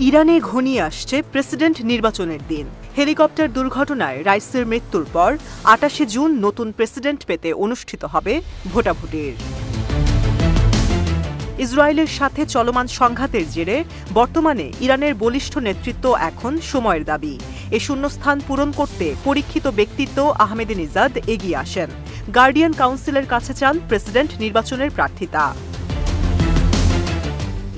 ইরানে ঘনিয়ে আসছে প্রেসিডেন্ট নির্বাচনের দিন। হেলিকপ্টার দুর্ঘটনায় রাইসের মৃত্যুর পর ২৮ জুন নতুন প্রেসিডেন্ট পেতে অনুষ্ঠিত হবে ভোটাভুটির। ইসরায়েলের সাথে চলমান সংঘাতের জেরে বর্তমানে ইরানের বলিষ্ঠ নেতৃত্ব এখন সময়ের দাবি। এ শূন্যস্থান পূরণ করতে পরীক্ষিত ব্যক্তিত্ব আহমেদিনেজাদ এগিয়ে আসেন। গার্ডিয়ান কাউন্সিলের কাছে চান প্রেসিডেন্ট নির্বাচনের প্রার্থিতা।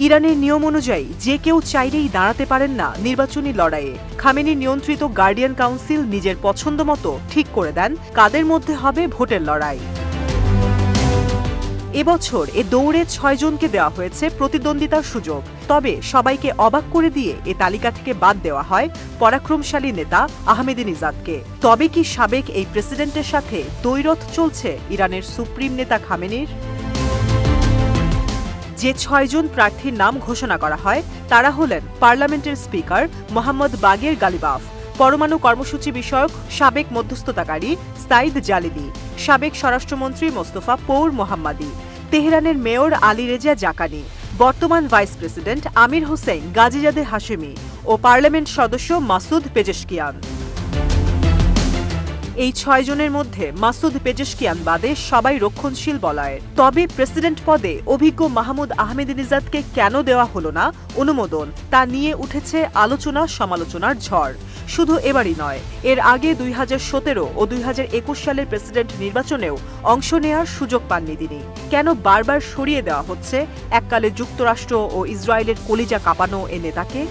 ইরানের নিয়ম অনুযায়ী যে কেউ চাইলেই দাঁড়াতে পারেন না নির্বাচনী লড়াইয়ে। খামেনি নিয়ন্ত্রিত গার্ডিয়ান কাউন্সিল নিজের পছন্দ মতো ঠিক করে দেন কাদের মধ্যে হবে ভোটের লড়াই। এবছর এ দৌড়ে ৬ জনকে দেওয়া হয়েছে প্রতিদ্বন্দ্বিতার সুযোগ। তবে সবাইকে অবাক করে দিয়ে এ তালিকা থেকে বাদ দেওয়া হয় পরাক্রমশালী নেতা আহমেদিনেজাদকে। তবে কি সাবেক এই প্রেসিডেন্টের সাথে দ্বৈরথ চলছে ইরানের সুপ্রিম নেতা খামেনির? যে ৬ জন প্রার্থীর নাম ঘোষণা করা হয় তারা হলেন পার্লামেন্টের স্পিকার মোহাম্মদ বাগের গালিবাফ, পরমাণু কর্মসূচি বিষয়ক সাবেক মধ্যস্থতাকারী সাইদ জালিলি, সাবেক স্বরাষ্ট্রমন্ত্রী মোস্তফা পৌর মোহাম্মদী, তেহরানের মেয়র আলী রেজা জাকানি, বর্তমান ভাইস প্রেসিডেন্ট আমির হোসেন গাজিজাদে হাশেমি ও পার্লামেন্ট সদস্য মাসুদ পেজেশকিয়ান। এই ৬ জনের মধ্যে মাসুদ পেজেশকিয়ান বাদে সবাই রক্ষণশীল বলয়ের। তবে প্রেসিডেন্ট পদে অভিজ্ঞ মাহমুদ আহমেদিনেজাদকে কেন দেওয়া হলো না অনুমোদন, তা নিয়ে উঠেছে আলোচনা সমালোচনার ঝড়। শুধু এবারই নয়, এর আগে ২০১৭ ও ২০২১ সালের প্রেসিডেন্ট নির্বাচনেও অংশ নেওয়ার সুযোগ পাননি তিনি। কেন বারবার সরিয়ে দেওয়া হচ্ছে এককালে যুক্তরাষ্ট্র ও ইসরায়েলের কলিজা কাঁপানো এ নেতাকে?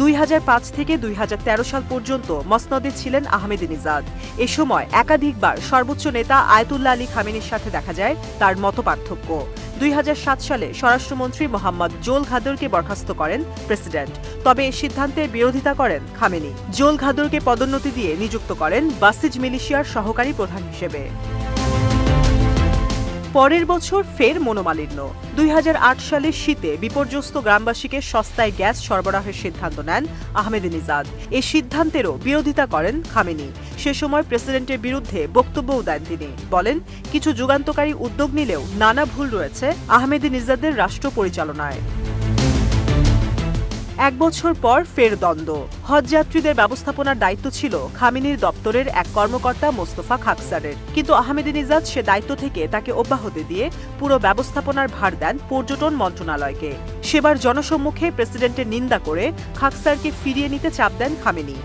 ২০০৫ থেকে ২০১৩ সাল পর্যন্ত মসনদে ছিলেন আহমেদিনেজাদ। এ সময় একাধিকবার সর্বোচ্চ নেতা আয়াতুল্লাহ আলী খামেনির সাথে দেখা যায় তার মতপার্থক্য। ২০০৭ সালে স্বরাষ্ট্রমন্ত্রী মোহাম্মদ জোল ঘাদরকে বরখাস্ত করেন প্রেসিডেন্ট। তবে এ সিদ্ধান্তের বিরোধিতা করেন খামেনি। জোল ঘাদরকে পদোন্নতি দিয়ে নিযুক্ত করেন বাসিজ মিলিশিয়ার সহকারী প্রধান হিসেবে। পরের বছর ফের মনোমালিন্য। ২০০৮ সালের শীতে বিপর্যস্ত গ্রামবাসীকে সস্তায় গ্যাস সরবরাহের সিদ্ধান্ত নেন আহমেদিনেজাদ। এই সিদ্ধান্তেরও বিরোধিতা করেন খামেনি। সে সময় প্রেসিডেন্টের বিরুদ্ধে বক্তব্যও দেন তিনি। বলেন, কিছু যুগান্তকারী উদ্যোগ নিলেও নানা ভুল রয়েছে আহমেদিনেজাদের রাষ্ট্র পরিচালনায়। ১ বছর পর ফের দ্বন্দ্ব। হজযাত্রীদের ব্যবস্থাপনার দায়িত্ব ছিল খামেনির দপ্তরের এক কর্মকর্তা মোস্তফা খাকসারের, কিন্তু আহমেদিনেজাদ সে দায়িত্ব থেকে তাকে অব্যাহতি দিয়ে পুরো ব্যবস্থাপনার ভার দেন পর্যটন মন্ত্রণালয়কে। সেবার জনসম্মুখে প্রেসিডেন্টের নিন্দা করে খাকসারকে ফিরিয়ে নিতে চাপ দেন খামেনি।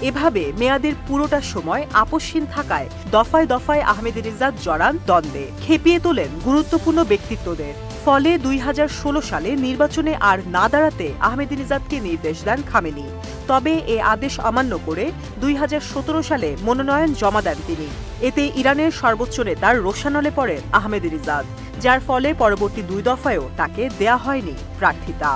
এভাবে মেয়াদের পুরোটা সময় আপোষহীন থাকায় দফায় দফায় আহমেদিনেজাদ জড়ান দ্বন্দ্বে, খেপিয়ে তোলেন গুরুত্বপূর্ণ ব্যক্তিত্বদের। ফলে ২০১৬ সালে নির্বাচনে আর না দাঁড়াতে আহমেদিনেজাদকে নির্দেশ দেন খামেনি। তবে এ আদেশ অমান্য করে ২০১৭ সালে মনোনয়ন জমা দেন তিনি। এতে ইরানের সর্বোচ্চ নেতার রোষানলে পড়েন আহমেদিনেজাদ, যার ফলে পরবর্তী ২ দফায়ও তাকে দেয়া হয়নি প্রার্থিতা।